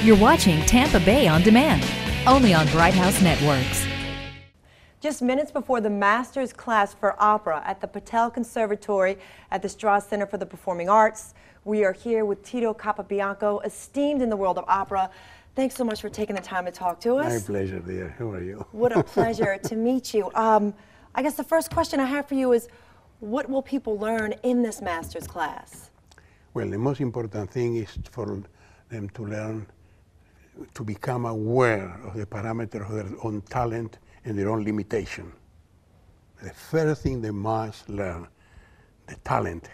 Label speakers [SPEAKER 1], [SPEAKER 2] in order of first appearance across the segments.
[SPEAKER 1] You're watching Tampa Bay OnDemand, only on Bright House Networks.
[SPEAKER 2] Just minutes before the master's class for opera at the Patel Conservatory at the Strauss Center for the Performing Arts, we are here with Tito Capobianco, esteemed in the world of opera. Thanks so much for taking the time to talk to us.
[SPEAKER 3] My pleasure, dear. How are you?
[SPEAKER 2] What a pleasure to meet you. I guess the first question I have for you is, what will people learn in this master's class?
[SPEAKER 3] Well, the most important thing is for them to learn to become aware of the parameters of their own talent and their own limitation. The first thing they must learn, the talent,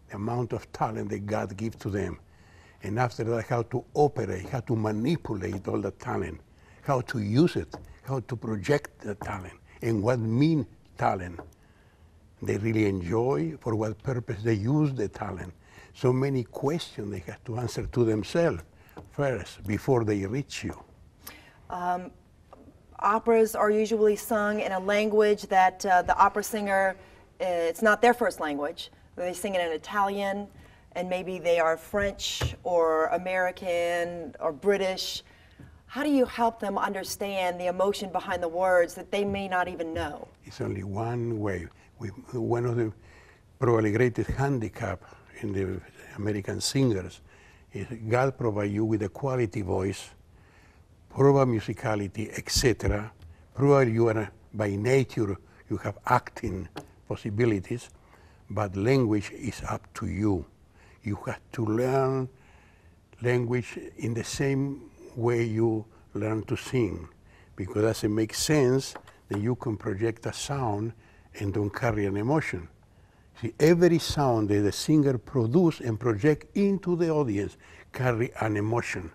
[SPEAKER 3] the amount of talent that God gives to them. And after that, how to operate, how to manipulate all the talent, how to use it, how to project the talent, and what means talent. They really enjoy, for what purpose they use the talent. So many questions they have to answer to themselves first, before they reach you.
[SPEAKER 2] Operas are usually sung in a language that the opera singer, it's not their first language. They sing it in Italian, and maybe they are French or American or British. How do you help them understand the emotion behind the words that they may not even know?
[SPEAKER 3] It's only one way. One of the probably greatest handicap in the American singers is God provide you with a quality voice, probably musicality, etc. Probably you are, by nature, you have acting possibilities, but language is up to you. You have to learn language in the same way you learn to sing, because it doesn't make sense that you can project a sound and don't carry an emotion. See, every sound that the singer produce and project into the audience carry an emotion.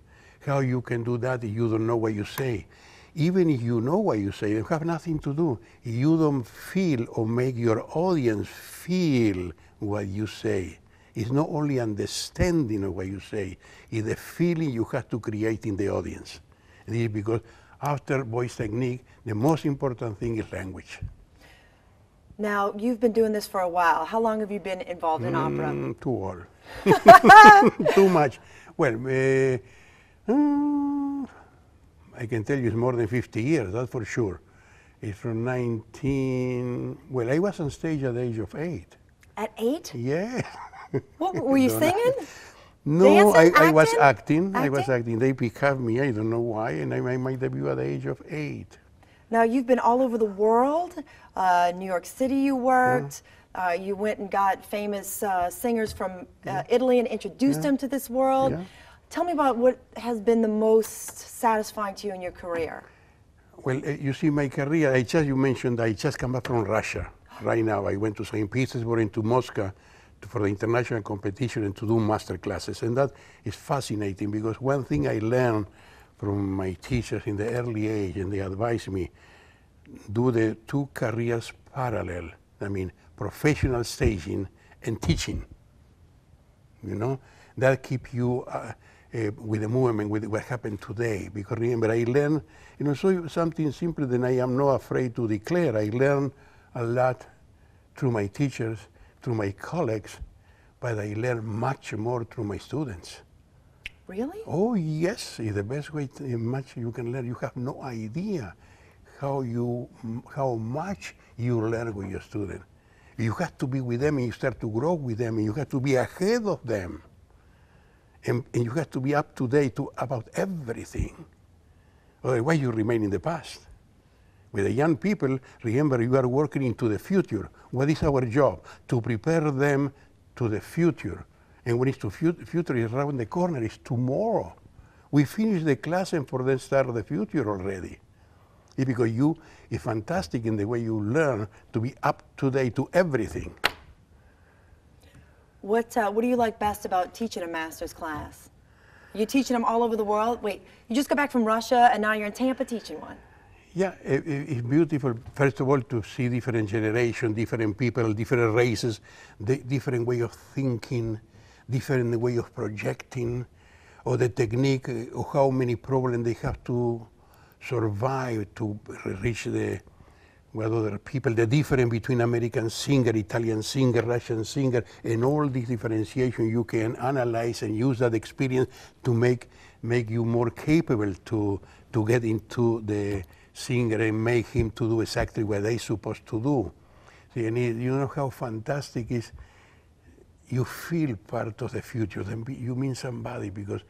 [SPEAKER 3] How you can do that if you don't know what you say? Even if you know what you say, you have nothing to do. If you don't feel or make your audience feel what you say, it's not only understanding of what you say, it's the feeling you have to create in the audience. And this is because after voice technique, the most important thing is language.
[SPEAKER 2] Now, you've been doing this for a while. How long have you been involved in opera?
[SPEAKER 3] Too old. Too much. Well, I can tell you it's more than 50 years, that's for sure. It's from well, I was on stage at the age of 8.
[SPEAKER 2] At 8?
[SPEAKER 3] Yeah.
[SPEAKER 2] What, were you singing?
[SPEAKER 3] No,
[SPEAKER 2] Dancing?
[SPEAKER 3] I was acting.
[SPEAKER 2] Acting?
[SPEAKER 3] I was acting. They picked up me, I don't know why, and I made my debut at the age of 8.
[SPEAKER 2] Now, you've been all over the world. New York City you worked.
[SPEAKER 3] Yeah.
[SPEAKER 2] You went and got famous singers from Italy and introduced them to this world.
[SPEAKER 3] Yeah.
[SPEAKER 2] Tell me about what has been the most satisfying to you in your career.
[SPEAKER 3] Well, you see, my career, you mentioned I just come back from Russia. Right now, I went to St. Petersburg and to Moscow for the international competition and to do master classes. And that is fascinating, because one thing I learned from my teachers in the early age, and they advised me, do the two careers parallel. I mean, professional staging and teaching. You know, that keep you with the movement, with what happened today. Because remember, I learned, so something simple that I am not afraid to declare. I learned a lot through my teachers, through my colleagues, but I learned much more through my students.
[SPEAKER 2] Really?
[SPEAKER 3] Oh, yes, it's the best way much you can learn. You have no idea how much you learn with your student. You have to be with them, and you start to grow with them, and you have to be ahead of them. And you have to be up to date about everything. Otherwise, you remain in the past. With the young people, remember, you are working into the future. What is our job? To prepare them to the future. And when it's to future is around the corner, it's tomorrow. We finish the class and for them start the future already. It's because you is fantastic in the way you learn to be up to date to everything.
[SPEAKER 2] What do you like best about teaching a master's class? You teaching them all over the world? Wait, you just got back from Russia and now you're in Tampa teaching one.
[SPEAKER 3] Yeah, it's beautiful, first of all, to see different generations, different people, different races, different way of thinking, different way of projecting, or the technique, of how many problems they have to survive to reach the with other people, the difference between American singer, Italian singer, Russian singer, and all this differentiation you can analyze and use that experience to make make you more capable to get into the singer and make him to do exactly what they're supposed to do. See, and you know how fantastic is, you feel part of the future, then you mean somebody, because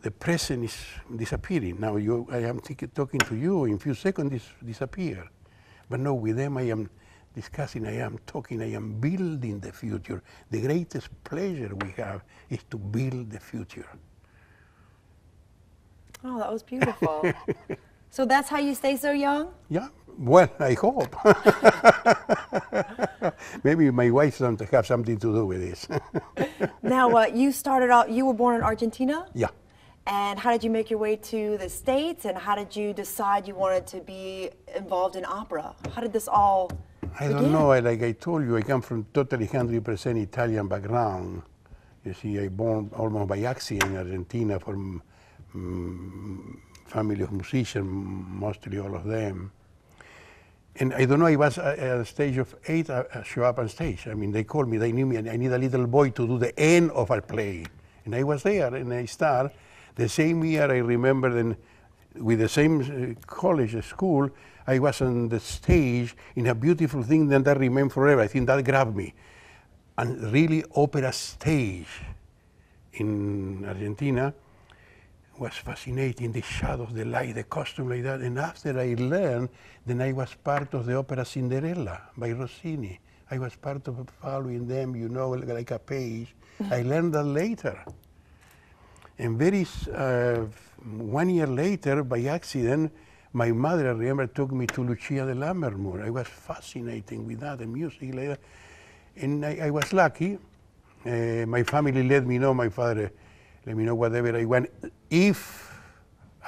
[SPEAKER 3] the present is disappearing. Now I am talking to you, in a few seconds this disappear. But no, with them I am discussing, I am talking, I am building the future. The greatest pleasure we have is to build the future.
[SPEAKER 2] Oh, that was beautiful. So that's how you stay so young?
[SPEAKER 3] Yeah, well, I hope. Maybe my wife doesn't have something to do with this.
[SPEAKER 2] Now, you started out, you were born in Argentina?
[SPEAKER 3] Yeah.
[SPEAKER 2] And how did you make your way to the States, and how did you decide you wanted to be involved in opera? How did this all
[SPEAKER 3] I
[SPEAKER 2] begin?
[SPEAKER 3] don't know, like I told you, I come from totally 100% Italian background. You see, I born almost by accident in Argentina from family of musicians, mostly all of them. And I don't know, I was at the stage of 8, I show up on stage. I mean, they called me, they knew me, and I need a little boy to do the end of a play. And I was there, and I started. The same year, I remember, then, with the same college, school, I was on the stage in a beautiful thing that I remember forever. I think that grabbed me. And really, opera stage in Argentina was fascinating, the shadows, the light, the costume like that. And after I learned, then I was part of the opera Cinderella by Rossini. I was part of following them, you know, like a page. I learned that later. And 1 year later, by accident, my mother, I remember, took me to Lucia de Lammermoor. I was fascinated with that, the music like that. And I was lucky. My family let me know, my father let me know whatever I want. If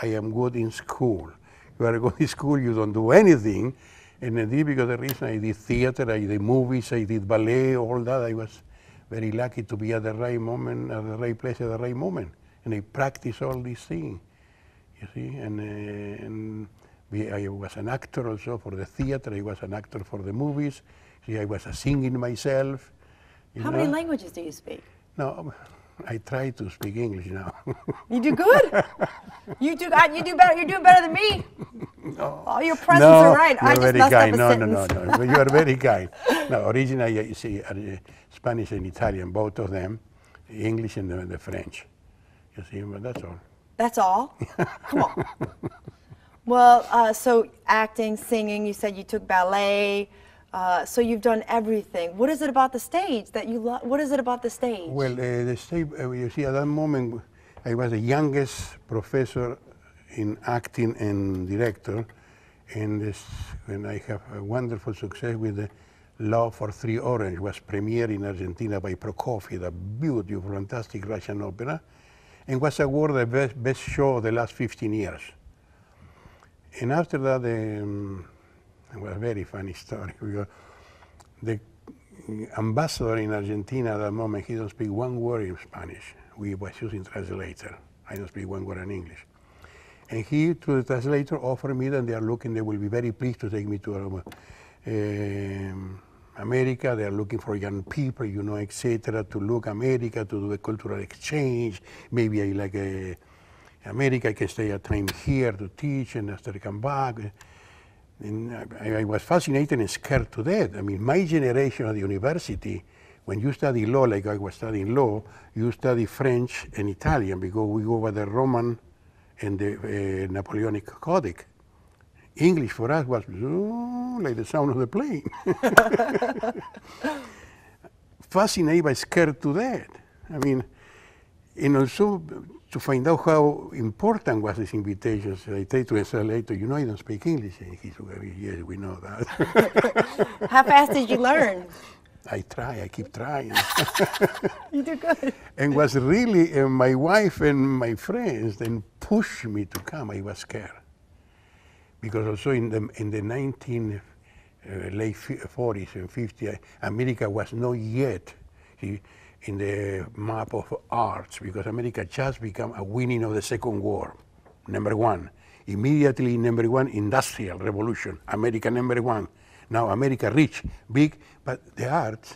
[SPEAKER 3] I am good in school, you are good in school, you don't do anything. And indeed, because the reason I did theater, I did movies, I did ballet, all that, I was very lucky to be at the right moment, at the right place at the right moment. And I practiced all these things, you see. And I was an actor also for the theater. I was an actor for the movies. See, I was singing myself.
[SPEAKER 2] How many languages do you speak?
[SPEAKER 3] No, I try to speak English now.
[SPEAKER 2] You do good. You do better. You're doing better than me.
[SPEAKER 3] No.
[SPEAKER 2] All your presents are right.
[SPEAKER 3] You're
[SPEAKER 2] I just
[SPEAKER 3] very
[SPEAKER 2] messed
[SPEAKER 3] kind.
[SPEAKER 2] up a sentence.
[SPEAKER 3] No. But you are very kind. No, originally I see Spanish and Italian, both of them, English and the French. You see, but that's all.
[SPEAKER 2] That's all? Come on. Well, so acting, singing, you said you took ballet, so you've done everything. What is it about the stage that you love? What is it about the stage?
[SPEAKER 3] Well, the stage, you see, at that moment, I was the youngest professor in acting and director, and when I have a wonderful success with the Love for Three Orange, was premiered in Argentina by Prokofiev, a beautiful, fantastic Russian opera, and was awarded the best show of the last 15 years. And after that, it was a very funny story. The ambassador in Argentina at that moment, he don't speak one word in Spanish. We was using translator. I don't speak one word in English. And he, to the translator, offered me that they will be very pleased to take me to America. They are looking for young people, you know, etc., to look America, to do a cultural exchange. Maybe I like America, I can stay a time here to teach, and after I come back. And I was fascinated and scared to death. I mean, my generation at the university, when you study law, like I was studying law, you study French and Italian, because we go by the Roman and the Napoleonic Codic. English for us was like the sound of the plane. Fascinated but scared to death. I mean, and also to find out how important was this invitation, so I tried to answer later, you know, I don't speak English. And he said, yes, we know that.
[SPEAKER 2] How fast did you learn?
[SPEAKER 3] I keep trying.
[SPEAKER 2] You do good.
[SPEAKER 3] And was really, my wife and my friends then pushed me to come. I was scared. Because also in the late 40s and 50s, America was not yet in the map of arts, because America just became a winning of the Second War, #1. Immediately #1, industrial revolution, America #1. Now America rich, big, but the arts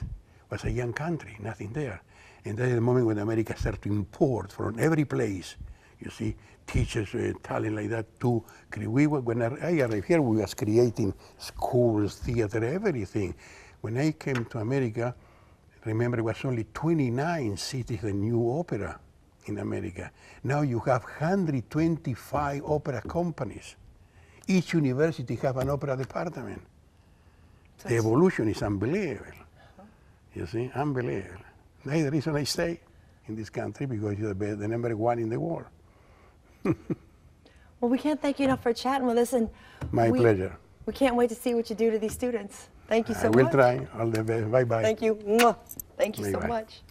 [SPEAKER 3] was a young country, nothing there. And that is the moment when America started to import from every place, You see, teachers, talent like that too. When I arrived here, we was creating schools, theater, everything. When I came to America, remember, it was only 29 cities, the new opera in America. Now you have 125 opera companies. Each university have an opera department. So the evolution is unbelievable. You see, unbelievable. That's the reason I stay in this country, because you're the number one in the world.
[SPEAKER 2] Well, we can't thank you enough for chatting with us. And
[SPEAKER 3] My pleasure.
[SPEAKER 2] We can't wait to see what you do to these students. Thank you so much.
[SPEAKER 3] I will try. All the best. Bye-bye.
[SPEAKER 2] Thank you. Mwah. Thank you so
[SPEAKER 3] Bye-bye.
[SPEAKER 2] much.